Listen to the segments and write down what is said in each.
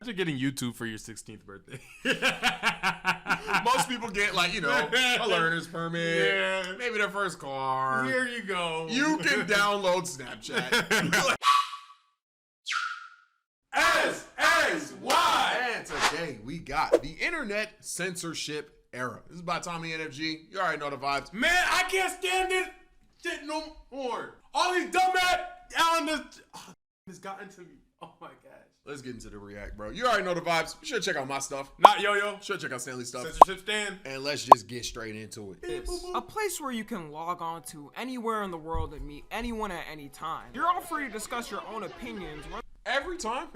You're getting YouTube for your 16th birthday. Most people get like, you know, a learner's permit, maybe their first car. Here you go. You can download Snapchat. S-S-Y. And today we got the internet censorship era. This is by TommyNFG. You already know the vibes. Man, I can't stand this shit no more. All these dumbass this got into me. Oh my gosh. Let's get into the react, bro. You already know the vibes. You should check out my stuff. Not Yo-Yo. Should check out Stanley's stuff. Censorship stand. And let's just get straight into it. It's a place where you can log on to anywhere in the world and meet anyone at any time. You're all free to discuss your own opinions. Every time.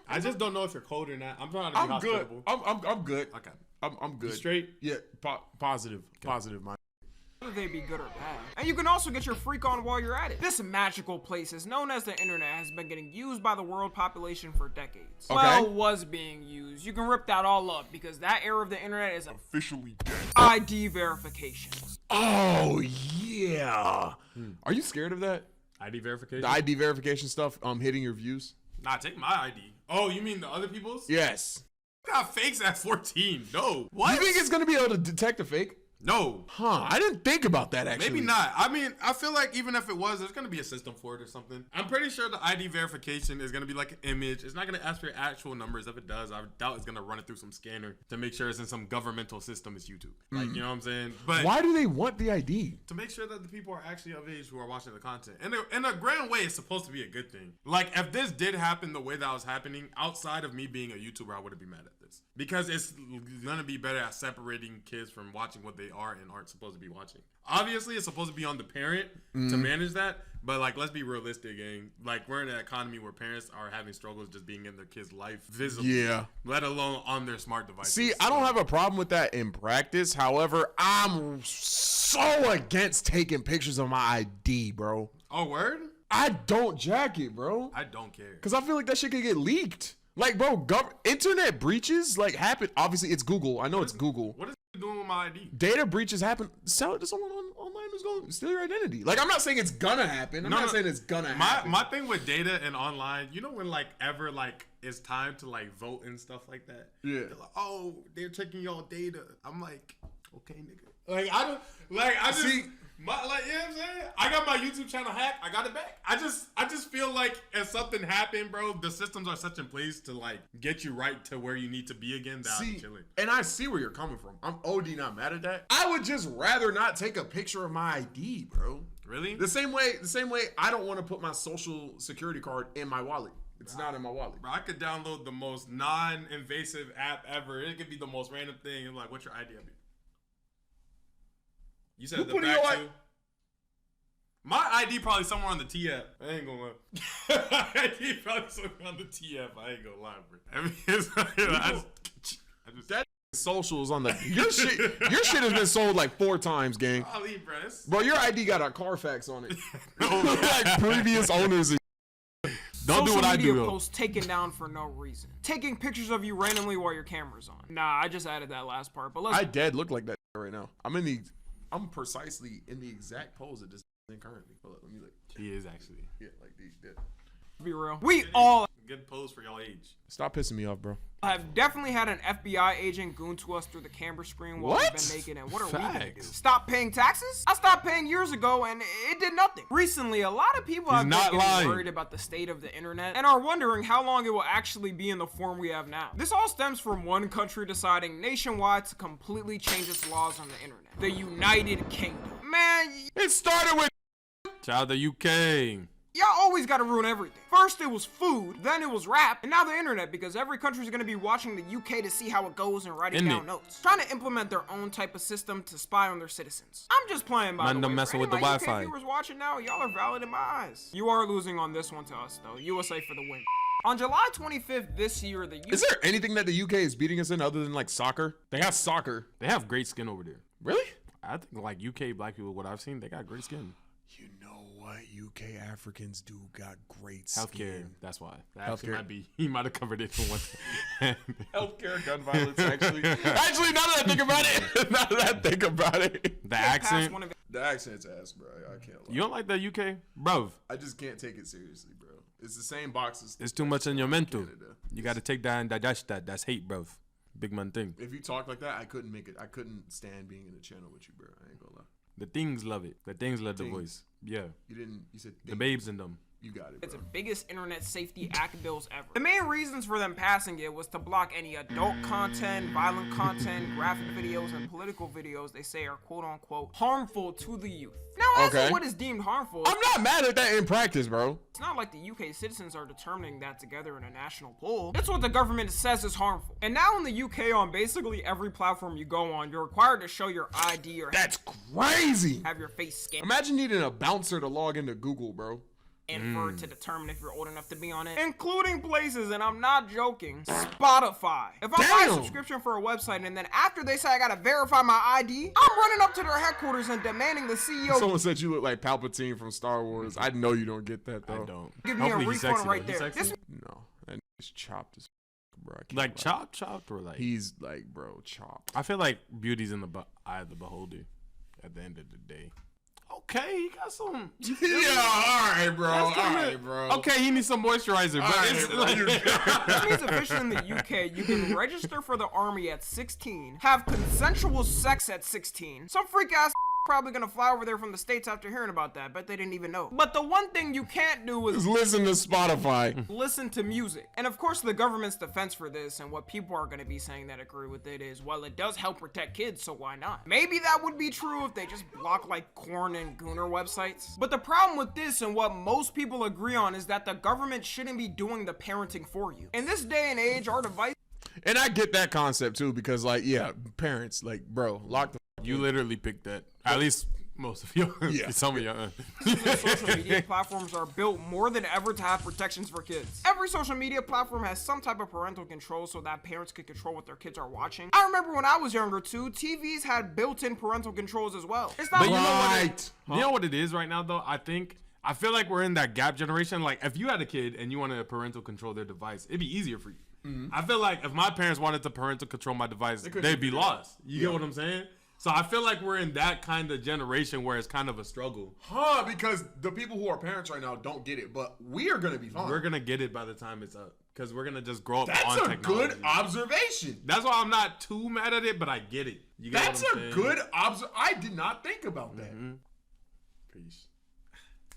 I just don't know if you're cold or not. I'm trying to be hospitable. I'm good. Okay. I'm good. You straight? Yeah. Positive. Okay. Positive, man. Whether they be good or bad. And you can also get your freak on while you're at it. This magical place is known as the internet has been getting used by the world population for decades. Okay. Well, was being used. You can rip that all up because that era of the internet is Officially dead. ID verification. Oh, yeah. Are you scared of that? ID verification? The ID verification stuff hitting your views? Nah, take my ID. Oh, you mean the other people's? Yes. I got fakes at 14. No. What? You think it's going to be able to detect a fake? No. Huh. I didn't think about that, actually. Maybe not. I mean, I feel like even if it was, there's going to be a system for it or something. I'm pretty sure the ID verification is going to be like an image. It's not going to ask for your actual numbers. If it does, I doubt it's going to run it through some scanner to make sure it's in some governmental system. It's YouTube. Like, you know what I'm saying? But why do they want the ID? To make sure that the people are actually of age who are watching the content. And in a grand way, it's supposed to be a good thing. Like, if this did happen the way that was happening, outside of me being a YouTuber, I wouldn't be mad at this. Because it's going to be better at separating kids from watching what they are and aren't supposed to be watching. Obviously, it's supposed to be on the parent to manage that. But, like, let's be realistic, gang. Like, we're in an economy where parents are having struggles just being in their kids' life visibly. Yeah. Let alone on their smart devices. See, I don't have a problem with that in practice. However, I'm so against taking pictures of my ID, bro. Oh, word? I don't jack it, bro. I don't care. Because I feel like that shit could get leaked. Like, bro, internet breaches, like, happen. Obviously, it's Google. I know it's Google. What is it doing with my ID? Data breaches happen. Sell it to someone online who's going to steal your identity. Like, I'm not saying it's gonna happen. I'm not saying it's gonna happen. My thing with data and online, you know when, like, ever, like, it's time to, like, vote and stuff like that? Yeah. They're like, oh, they're taking y'all data. I'm like, okay, nigga. Like, I don't, like, I just... See, you know what I'm saying? I got my YouTube channel hacked. I got it back. I just feel like if something happened, bro, the systems are such in place to like get you right to where you need to be again. That I'm chilling. And I see where you're coming from. I'm OD not mad at that. I would just rather not take a picture of my ID, bro. Really? The same way I don't want to put my social security card in my wallet. It's not in my wallet. Bro, I could download the most non-invasive app ever. It could be the most random thing. And like, what's your ID? You said the back too? My ID probably somewhere on the T app. I ain't gonna lie. ID probably somewhere on the T app. I ain't gonna lie, bro. I mean, it's, I just that socials on the your shit has been sold like 4 times, gang. Bro, your ID got a Carfax on it. Like previous owners. Don't do what I do. Posts taken down for no reason. Taking pictures of you randomly while your camera's on. Nah, I just added that last part. But I dead look like that right now. I'm precisely in the exact pose of this currently. Hold up, let me look. He is actually. Yeah, like these. Be real. We all good pose for y'all age. Stop pissing me off, bro. I've definitely had an FBI agent goon to us through the camera screen while we've been making it. What are we gonna do? Stop paying taxes? I stopped paying years ago and it did nothing. Recently, a lot of people have been getting worried about the state of the internet and are wondering how long it will actually be in the form we have now. This all stems from one country deciding nationwide to completely change its laws on the internet. The United Kingdom. Man, it started with shout out the UK. Y'all always gotta ruin everything. First it was food, then it was rap, and now the internet because every country's gonna be watching the UK to see how it goes and writing down notes. Trying to implement their own type of system to spy on their citizens. I'm just playing by the way. Messing with the Wi-Fi. UK viewers watching now, y'all are valid in my eyes. You are losing on this one to us though. USA for the win. On July 25th this year, the UK... Is there anything that the UK is beating us in other than like soccer? They have soccer. They have great skin over there. Really? I think like UK black people, what I've seen, they got great skin. You know what UK Africans do got great skin. Healthcare, that's why. Healthcare might be, he might have covered it for one thing. Healthcare, gun violence, actually. Actually, now that I think about it. The accent. The accent's ass, bro. I can't lie. You don't like the UK? Bro. I just can't take it seriously, bro. It's the same boxes. It's too much in your mental. You got to take that and digest that. That's hate, bro. Big man thing. If you talk like that, I couldn't make it. I couldn't stand being in the channel with you, bro. I ain't gonna lie. The things love it. The things love the voice. Yeah. You said things. The babes in them. You got it, bro. It's the biggest internet safety act bills ever. The main reasons for them passing it was to block any adult content, violent content, graphic videos, and political videos they say are quote-unquote harmful to the youth. Now, as to what is deemed harmful, I'm not mad at that in practice, bro. It's not like the UK citizens are determining that together in a national poll. It's what the government says is harmful. And now in the UK, on basically every platform you go on, you're required to show your ID or that's crazy. Have your face scanned. Imagine needing a bouncer to log into Google, bro. And for it to determine if you're old enough to be on it, including places, and I'm not joking, Spotify. If I buy a subscription for a website and then after they say I gotta verify my ID, I'm running up to their headquarters and demanding the CEO. Someone said you look like Palpatine from Star Wars. I know you don't get that though. I don't. Give me a refund right there. No, that nigga's chopped as bro. Like chopped or like he's like bro chopped. I feel like beauty's in the eye of the beholder. At the end of the day. Okay, he got some. Yeah, all right, bro. All right, bro. Okay, he needs some moisturizer. But it's like, that means officially in the UK, you can register for the army at 16, have consensual sex at 16. Some freak ass probably gonna fly over there from the States after hearing about that. Bet they didn't even know. But the one thing you can't do is listen to Spotify. Listen to music. And of course, the government's defense for this and what people are gonna be saying that agree with it is, well, it does help protect kids, so why not? Maybe that would be true if they just block like corn and gooner websites. But the problem with this and what most people agree on is that the government shouldn't be doing the parenting for you. In this day and age, our device. And I get that concept too, because like, yeah, parents, like, bro, lock the. You literally picked that. At least most of you. Yeah. Some of you. Social media platforms are built more than ever to have protections for kids. Every social media platform has some type of parental control so that parents can control what their kids are watching. I remember when I was younger too, TVs had built-in parental controls as well. It's not you know what it is right now though? I feel like we're in that gap generation. Like if you had a kid and you wanted to parental control their device, it'd be easier for you. I feel like if my parents wanted to parental control my device, they'd be lost. You get what I'm saying? So I feel like we're in that kind of generation where it's kind of a struggle. Because the people who are parents right now don't get it, but we are going to be fine. We're going to get it by the time it's up. Because we're going to just grow up on technology. That's a good observation. That's why I'm not too mad at it, but I get it. You get That's a good observation. I did not think about that. Peace.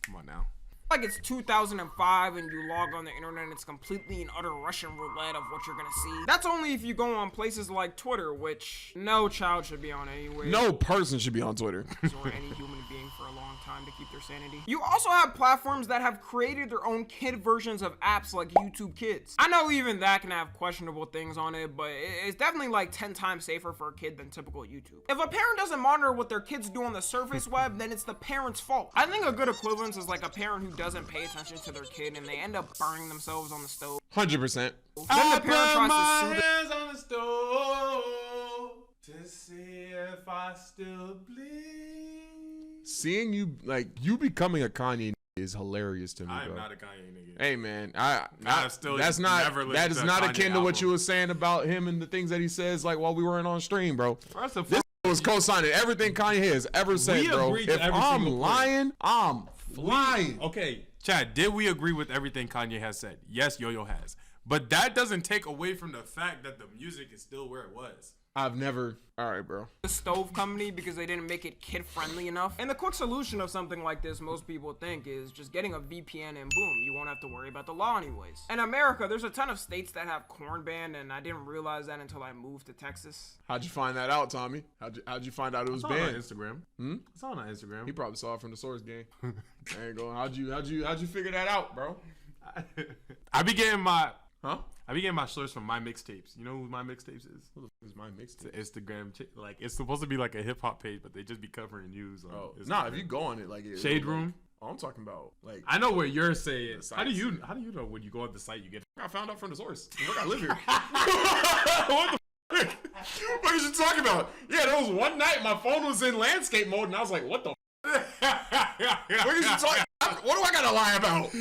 Come on now. Like it's 2005 and you log on the internet and it's completely an utter Russian roulette of what you're gonna see. That's only if you go on places like Twitter, which no child should be on anyway. No person should be on Twitter. Or any human being for a long time to keep their sanity. You also have platforms that have created their own kid versions of apps like YouTube Kids. I know even that can have questionable things on it, but it's definitely like 10 times safer for a kid than typical YouTube. If a parent doesn't monitor what their kids do on the surface web, then it's the parent's fault. I think a good equivalence is like a parent who doesn't pay attention to their kid and they end up burning themselves on the stove. 100%. Then the parent tries my hands on the stove to see if I still bleed. Seeing you, like, you becoming a Kanye is hilarious to me, I am bro. not a Kanye nigga. Hey, man, that is not akin to what you were saying about him and the things that he says, like, while we weren't on stream, bro. This was co-signing everything Kanye has ever said, bro. If I'm lying, I'm flying. Okay, Chad, did we agree with everything Kanye has said? Yes, Yo-Yo has. But that doesn't take away from the fact that the music is still where it was. I've never. All right, bro. The stove company because they didn't make it kid-friendly enough. And the quick solution of something like this, most people think, is just getting a VPN and boom, you won't have to worry about the law anyways. In America, there's a ton of states that have corn banned, and I didn't realize that until I moved to Texas. How'd you find that out, Tommy? How'd you find out it was banned? It's on Instagram. It's on Instagram. He probably saw it from the source gang. There you go. How'd you figure that out, bro? I be getting my source from My Mixtapes. You know who My Mixtapes is? Who the fuck is My Mixtapes? It's an Instagram, like it's supposed to be like a hip hop page, but they just be covering news. Nah, if you go on it, like Shade Room. Oh, I'm talking about like. I know where you're saying. How do you know when you go on the site you get? I found out from the source. Look, I live here. What the fuck? What are you talking about? Yeah, there was one night my phone was in landscape mode, and I was like, "What the?" What are you talking? I What do I gotta lie about?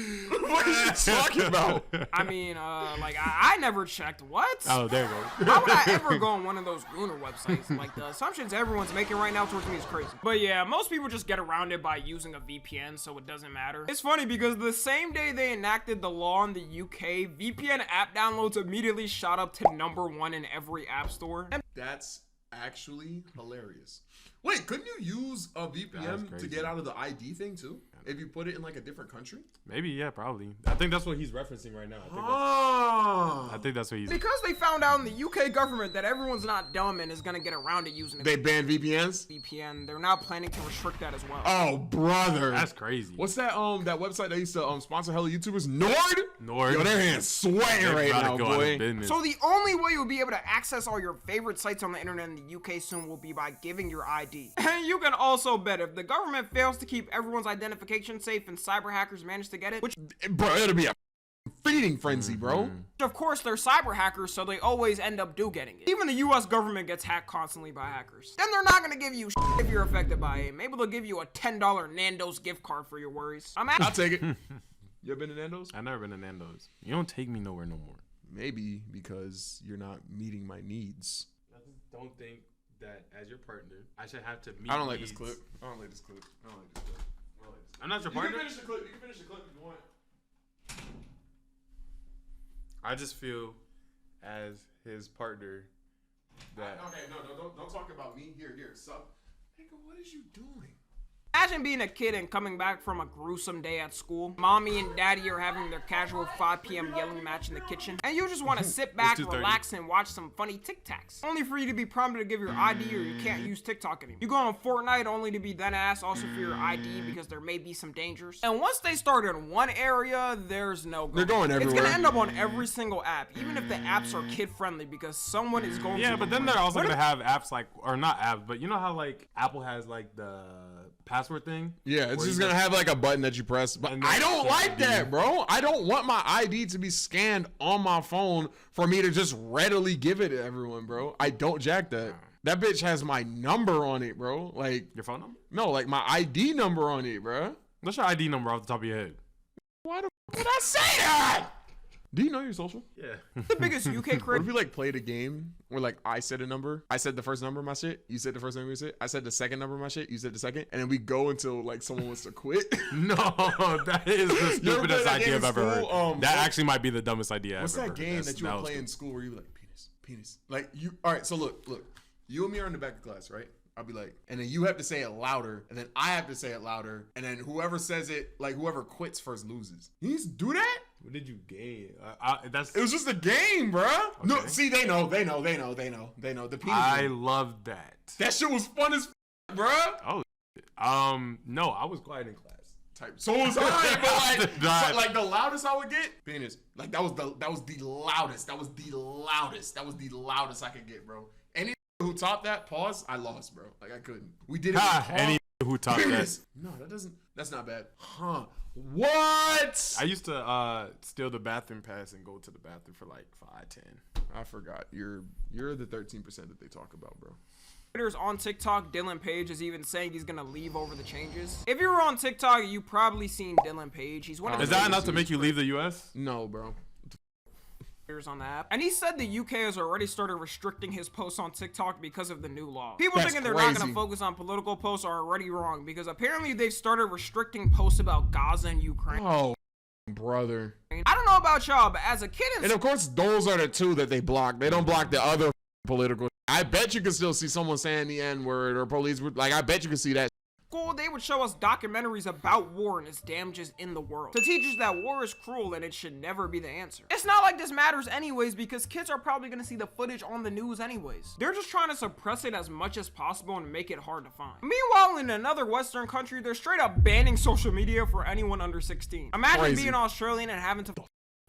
What are you talking about? I mean, like, I never checked. What? Oh, there you go. How would I ever go on one of those Gooner websites? Like, the assumptions everyone's making right now towards me is crazy. But yeah, most people just get around it by using a VPN, so it doesn't matter. It's funny because the same day they enacted the law in the UK, VPN app downloads immediately shot up to #1 in every app store. That's actually hilarious. Wait, couldn't you use a VPN to get out of the ID thing too? If you put it in like a different country? Maybe, yeah, probably. I think that's what he's referencing right now. I think that's what he's... Because they found out in the UK government that everyone's not dumb and is going to get around it using... They banned VPNs? VPN. They're now planning to restrict that as well. Oh, brother. That's crazy. What's that that website that used to sponsor hella YouTubers? Nord? Yo, their hands sweating right now, boy. So the only way you'll be able to access all your favorite sites on the internet in the UK soon will be by giving your ID. And you can also bet if the government fails to keep everyone's identification safe and cyber hackers manage to get it, which, bro, it'll be a feeding frenzy, bro. Of course, they're cyber hackers, so they always end up getting it. Even the US government gets hacked constantly by hackers. Then they're not gonna give you shit if you're affected by it. Maybe they'll give you a $10 Nando's gift card for your worries. I'll take it. You ever been to Nando's? I've never been to Nando's. You don't take me nowhere no more. Maybe because you're not meeting my needs. I just don't think that as your partner, I should have to meet I don't like needs. this clip. I don't like this clip. I'm not your partner. You can finish the clip. You can finish the clip if you want. I just feel as his partner that... Okay, no, don't talk about me. Here, sup. Nigga, what is you doing? Imagine being a kid and coming back from a gruesome day at school. Mommy and daddy are having their casual 5 p.m. yelling match in the kitchen. And you just want to sit back, relax, and watch some funny Tic-Tacs. Only for you to be prompted to give your ID or you can't use TikTok anymore. You go on Fortnite only to be then asked also for your ID because there may be some dangers. And once they start in one area, there's no going. They're going everywhere. It's going to end up on every single app, even if the apps are kid-friendly because someone is going to... Yeah, but then they're also going to have apps like... Or not apps, but you know how like Apple has like the... password thing. Yeah, it's just gonna have like a button that you press. But I don't like that, bro. I don't want my ID to be scanned on my phone for me to just readily give it to everyone, bro. I don't jack that. That bitch has my number on it, bro. Like your phone number? No, like my ID number on it, bro. What's your ID number off the top of your head? Why the f did I say that? Do you know your social? Yeah. The biggest UK What crit. if we like played a game where like I said a number, I said the first number of my shit, you said the first number of your shit, I said the second number of my shit, you said the second, and then we go until like someone wants to quit? No, that is the stupidest idea I've ever heard. That actually might be the dumbest idea I've ever heard. What's that game that you would play in school where you were like, penis? Like you, all right, so look, you and me are in the back of class, right? I'll be like, and then you have to say it louder, and then I have to say it louder, and then whoever says it, like whoever quits first loses. You need to do that? What did you gain? It was just a game, bro. Okay. No, see, they know. The penis. I love that. That shit was fun as bro. Oh, no, I was quiet in class. Type. So was I, but like the loudest I would get, penis. Like that was the loudest. That was the loudest I could get, bro. Any who topped that, pause, I lost, bro. Like I couldn't. We did it. Any who topped that? No, that's not bad. Huh? What? I used to steal the bathroom pass and go to the bathroom for like 5, 10. I forgot. You're the 13% that they talk about, bro. On TikTok, Dylan Page is even saying he's gonna leave over the changes. If you were on TikTok, you probably seen Dylan Page. He's one of the... Is that enough to make you leave the US? No, bro. On the app, and he said the UK has already started restricting his posts on TikTok because of the new law. People thinking they're not going to focus on political posts are already wrong because apparently they've started restricting posts about Gaza and Ukraine. Oh, brother. I don't know about y'all, but as a kid and of course those are the two that they block. They don't block the other political. I bet you can still see someone saying the N-word or police. Like I bet you can see that. School, they would show us documentaries about war and its damages in the world to teach us that war is cruel and it should never be the answer. It's not like this matters anyways because kids are probably going to see the footage on the news anyways. They're just trying to suppress it as much as possible and make it hard to find. Meanwhile, in another Western country, they're straight up banning social media for anyone under 16. Imagine being Australian and having to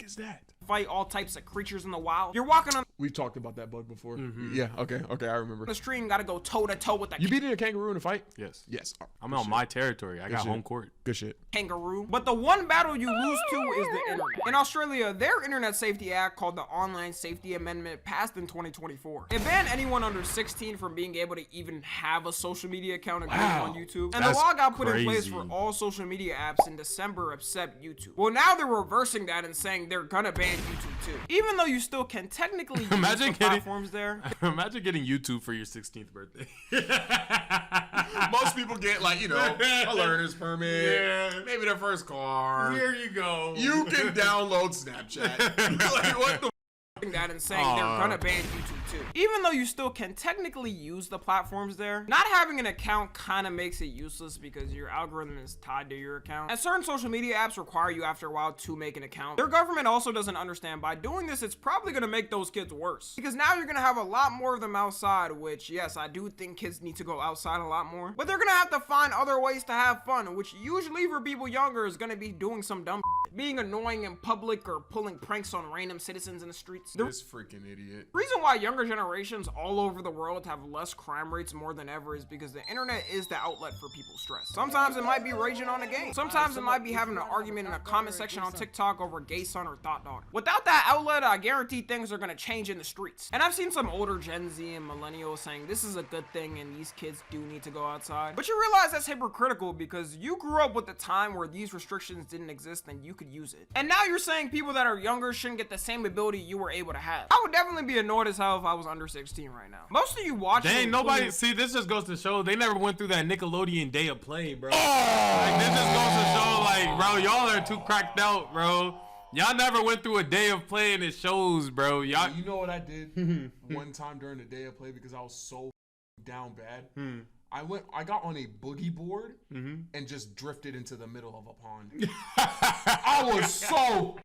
is that? fight all types of creatures in the wild. You're walking on. We've talked about that bug before. Yeah, okay, I remember. The stream gotta go toe to toe with that. You beat a kangaroo in a fight? Yes. Yes. I'm on my territory. I got home court. Good shit. Kangaroo. But the one battle you lose to is the internet. In Australia, their Internet Safety Act, called the Online Safety Amendment, passed in 2024. It banned anyone under 16 from being able to even have a social media account on YouTube. And the law got put in place for all social media apps in December except YouTube. Well, now they're reversing that and saying they're gonna ban YouTube too. Even though you still can technically use the platforms there. Imagine getting YouTube for your 16th birthday. Most people get, like, you know, a learner's permit. Yeah. Maybe their first car. Here you go. You can download Snapchat. Like, what the that and saying they're gonna ban YouTube too. Even though you still can technically use the platforms there, not having an account kind of makes it useless because your algorithm is tied to your account. And certain social media apps require you after a while to make an account. Their government also doesn't understand by doing this, it's probably gonna make those kids worse. Because now you're gonna have a lot more of them outside, which yes, I do think kids need to go outside a lot more. But they're gonna have to find other ways to have fun, which usually for people younger is gonna be doing some dumb shit. Being annoying in public or pulling pranks on random citizens in the streets. This freaking idiot. The reason why younger generations all over the world have less crime rates more than ever is because the internet is the outlet for people's stress. Sometimes it might be raging on a game. Sometimes it might be having an argument in a comment section on TikTok over gay son or thought daughter. Without that outlet, I guarantee things are gonna change in the streets. And I've seen some older Gen Z and millennials saying this is a good thing and these kids do need to go outside. But you realize that's hypocritical because you grew up with the time where these restrictions didn't exist and you could use it. And now you're saying people that are younger shouldn't get the same ability you were able to have. I would definitely be annoyed as hell if I was under 16 right now. Most of you watching. Dang, nobody. See, this just goes to show they never went through that Nickelodeon day of play, bro. Like, this just goes to show, like, bro, y'all are too cracked out, bro. Y'all never went through a day of play and it shows, bro. Y'all. You know what I did one time during the day of play because I was so down bad? I got on a boogie board and just drifted into the middle of a pond. I was so bored.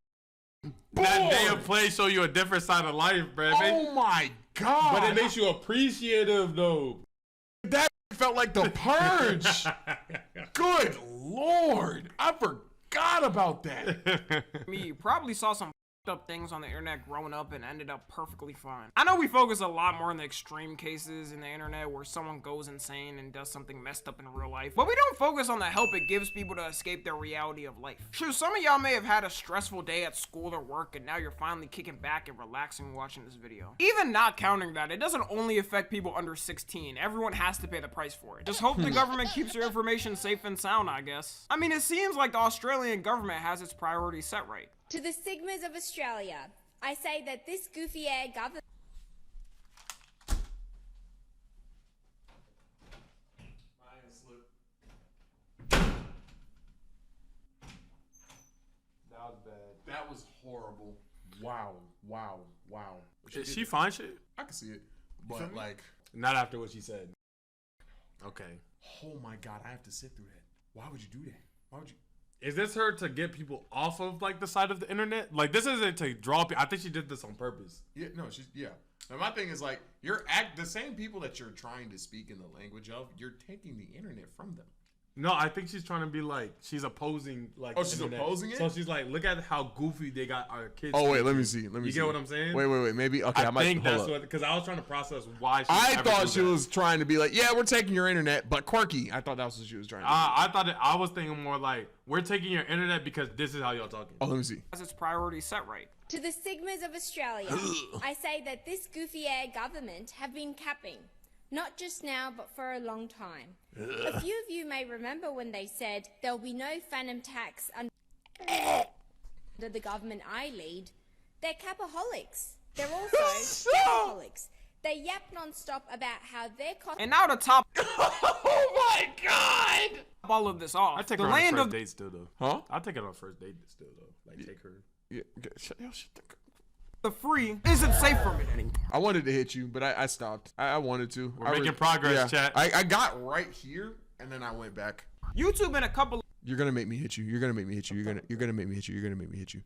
That day of play show you a different side of life, bro. Oh my God. But it makes you appreciative, though. That felt like the purge. Good Lord. I forgot about that. You probably saw some up things on the internet growing up and ended up perfectly fine. I know we focus a lot more on the extreme cases in the internet where someone goes insane and does something messed up in real life, but we don't focus on the help it gives people to escape their reality of life. Sure, some of y'all may have had a stressful day at school or work and now you're finally kicking back and relaxing watching this video. Even not counting that, it doesn't only affect people under 16. Everyone has to pay the price for it. Just hope the government keeps your information safe and sound, I guess. I mean, it seems like the Australian government has its priorities set right. To the Sigmas of Australia, I say that this goofy air government... That was bad. That was horrible. Wow. Is she fine shit? I can see it. But, like... Not after what she said. Okay. Oh my God, I have to sit through that. Why would you do that? Why would you... Is this her to get people off of, like, the side of the internet? Like, this isn't to draw people. I think she did this on purpose. Yeah, no, yeah. Now, my thing is, like, the same people that you're trying to speak in the language of, you're taking the internet from them. No, I think she's trying to be like, she's opposing, like, oh, she's internet. opposing it? So she's like, look at how goofy they got our kids. Oh, wait, let me see. You get what I'm saying? Wait. Maybe, okay, I think that's what, because I was trying to process why she I thought she was trying to be like, yeah, we're taking your internet, but quirky. I thought that's what she was trying to do. I was thinking more like, we're taking your internet because this is how y'all talking. Oh, let me see. Has its priorities set right. To the Sigmas of Australia, I say that this goofy air government have been capping. Not just now, but for a long time. A few of you may remember when they said there'll be no phantom tax under the government I lead. They're capaholics. They're also capaholics. They yap non-stop about how their cost. And now to top. Oh my God! All of this off. I take her on a first date still though. Huh? I'll take her on a first date still though. Like take her. Yeah. The free isn't safe from it anymore. I wanted to hit you, but I stopped. I wanted to. We're making progress, chat. I got right here, and then I went back. YouTube and a couple. You're gonna make me hit you. You're gonna make me hit you. You're gonna make me hit you. You're gonna make me hit you.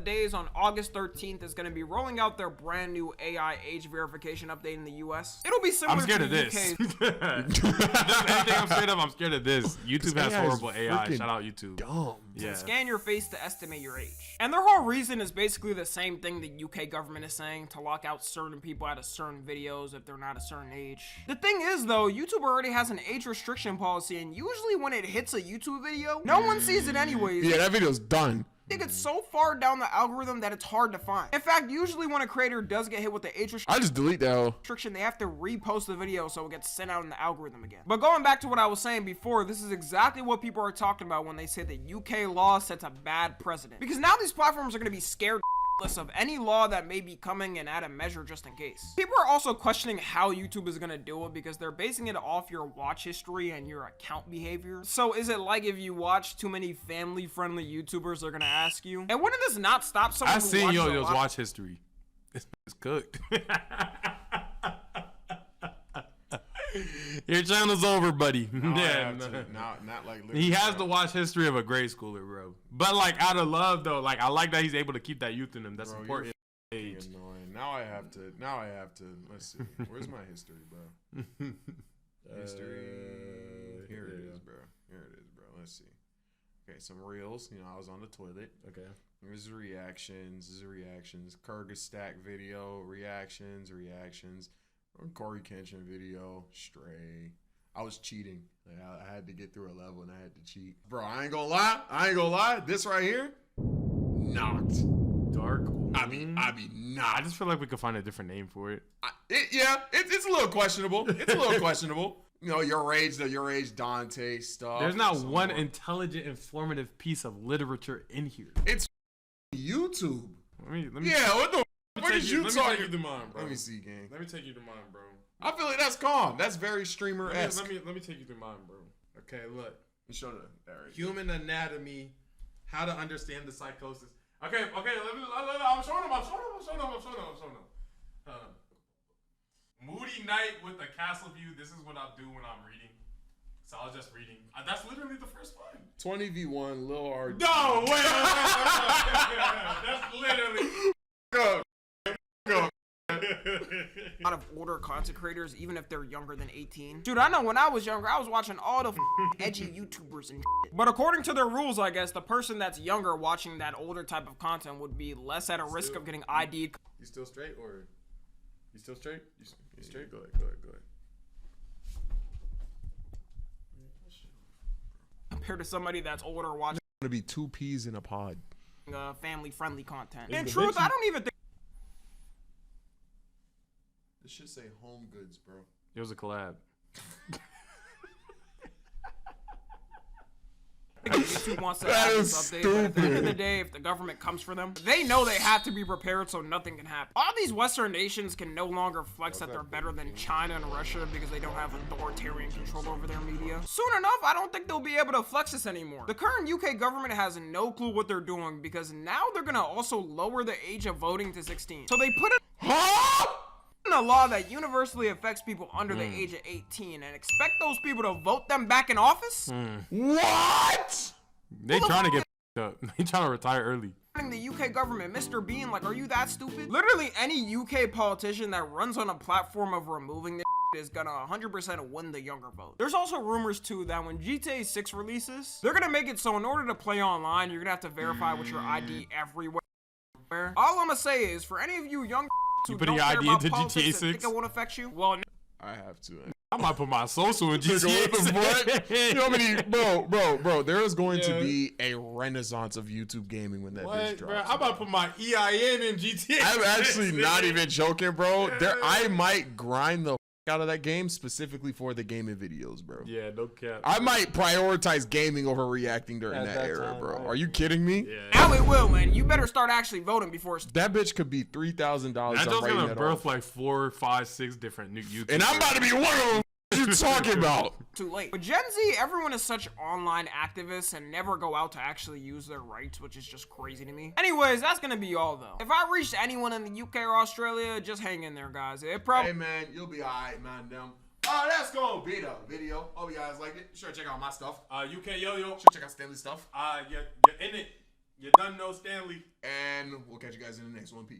Days on August 13th is going to be rolling out their brand new AI age verification update in the US. It'll be similar to the this. Anything I'm scared of, I'm scared of this. YouTube has horrible AI. Shout out YouTube. Dumb. Yeah. Scan your face to estimate your age. And their whole reason is basically the same thing the UK government is saying, to lock out certain people out of certain videos if they're not a certain age. The thing is though, YouTube already has an age restriction policy, and usually when it hits a YouTube video, no one sees it anyways. Yeah, that video's done. I think it's so far down the algorithm that it's hard to find. In fact, usually when a creator does get hit with the age restriction, I just delete that. They have to repost the video so it gets sent out in the algorithm again. But going back to what I was saying before, this is exactly what people are talking about when they say that UK law sets a bad precedent. Because now these platforms are going to be scared of any law that may be coming and add a measure just in case. People are also questioning how YouTube is gonna do it because they're basing it off your watch history and your account behavior. So is it like if you watch too many family-friendly YouTubers, they're gonna ask you? And wouldn't this not stop someone? I've seen your watch history. It's cooked. Your channel's over, buddy. Yeah, not like he has the watch history of a grade schooler, bro. But like out of love, though, like I like that he's able to keep that youth in him. That's important. Age. Annoying. Now I have to. Let's see. Where's my history, bro? History. Here it is, bro. Let's see. Okay, some reels. You know, I was on the toilet. Okay. There's reactions. Kyrgyzstan video. Reactions. Corey Kenshin video, Stray. I was cheating. Like, I had to get through a level and I had to cheat. Bro, I ain't gonna lie. This right here, knocked. Dark. I mean, knocked. I just feel like we could find a different name for it. It's a little questionable. You know, your age, Dante stuff. There's not one intelligent, informative piece of literature in here. It's YouTube. Let me. Yeah, what the? Let me take you to mine, bro. Let me see, gang. Let me take you to mine, bro. I feel like that's calm. That's very streamer-esque. Let me take you through mine, bro. Okay, look. Show the human anatomy, how to understand the psychosis. Okay. I'm showing them. Moody night with a castle view. This is what I'll do when I'm reading. So I was just reading. That's literally the first one. 20v1, Lil R. No, wait. That's literally. Go. A lot of older content creators, even if they're younger than 18. Dude, I know when I was younger, I was watching all the edgy YouTubers and shit. But according to their rules, I guess, the person that's younger watching that older type of content would be less at a risk of getting ID'd. You still straight or? You still straight? You straight? Go ahead. Compared to somebody that's older watching. It's gonna be 2 peas in a pod. Family-friendly content. In truth, I don't even think. This should say home goods, bro. It was a collab. YouTube wants to have this update, but at the end of the day, if the government comes for them, they know they have to be prepared so nothing can happen. All these Western nations can no longer flex that they're better than China and Russia because they don't have authoritarian control over their media. Soon enough, I don't think they'll be able to flex this anymore. The current UK government has no clue what they're doing because now they're gonna also lower the age of voting to 16. So they put it in a law that universally affects people under the age of 18 and expect those people to vote them back in office? What? They trying to get up. They trying to retire early. The UK government, Mr. Bean, like, are you that stupid? Literally any UK politician that runs on a platform of removing this is gonna 100% win the younger vote. There's also rumors too that when GTA 6 releases, they're gonna make it so in order to play online, you're gonna have to verify with your ID everywhere. All I'm gonna say is, for any of you young you putting your ID into GTA 6? Think it won't affect you? Well, I have to. I might put my social in GTA 6. You know how many, bro, there is going to be a renaissance of YouTube gaming when that bitch drops. Bro, I'm about to put my EIN in GTA 6. I'm actually not even joking, bro. I might grind the out of that game specifically for the gaming videos, bro. Yeah, no cap. I might prioritize gaming over reacting during that era, time, bro. right? Are you kidding me? Yeah. Now it will, man. You better start actually voting before it's That bitch could be $3,000. That does gonna birth like 4, 5, 6 different new YouTubers. And I'm about to be one of them. What are you talking about? Too late. With Gen Z, everyone is such online activists and never go out to actually use their rights, which is just crazy to me. Anyways, that's gonna be all though. If I reached anyone in the UK or Australia, just hang in there, guys. It probably. Hey man, you'll be alright, man. Them. That's gonna be the video. Hope you guys liked it. Sure, check out my stuff. UK Yo-Yo. Sure, check out Stanley's stuff. You're in it. You done know Stanley. And we'll catch you guys in the next one. Peace.